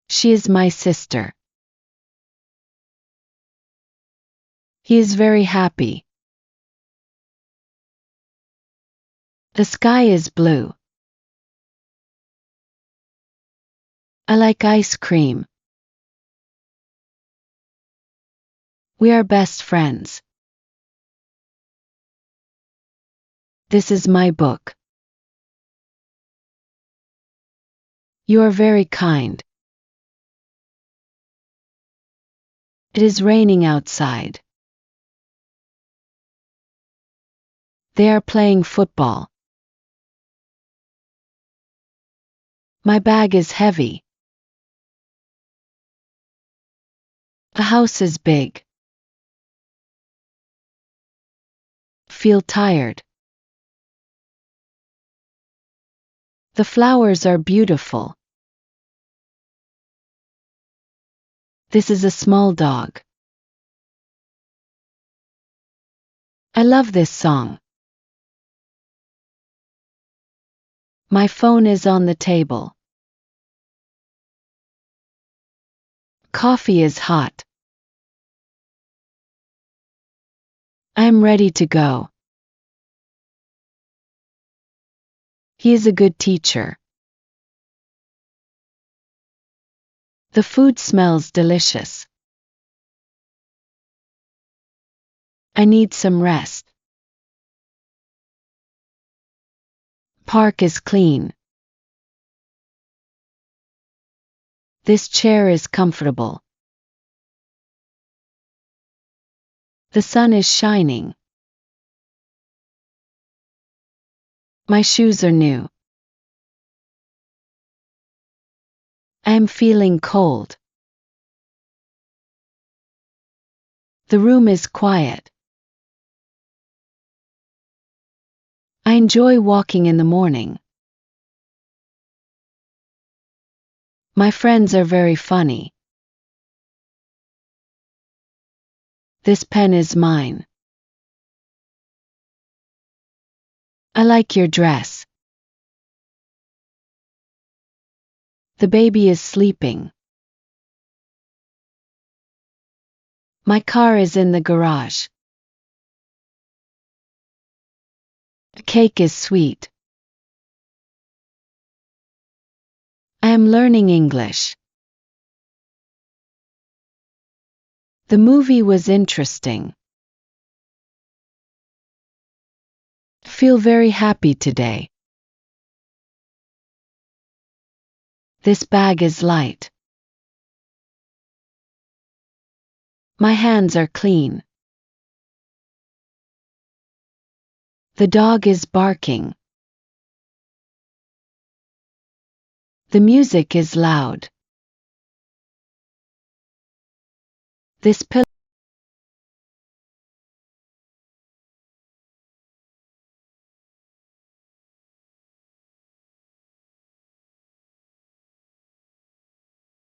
She is my sister. He is very happy. The sky is blue. I like ice cream. We are best friends. This is my book. You are very kind. It is raining outside. They are playing football. My bag is heavy. The house is big. Feel tired. The flowers are beautiful. This is a small dog. I love this song. My phone is on the table. Coffee is hot. I am ready to go. He is a good teacher. The food smells delicious. I need some rest. Park is clean. This chair is comfortable. The sun is shining. My shoes are new. I am feeling cold. The room is quiet. I enjoy walking in the morning. My friends are very funny. This pen is mine. I like your dress. The baby is sleeping. My car is in the garage. The cake is sweet. I am learning English. The movie was interesting. Feel very happy today. This bag is light. My hands are clean. The dog is barking. The music is loud. This pillow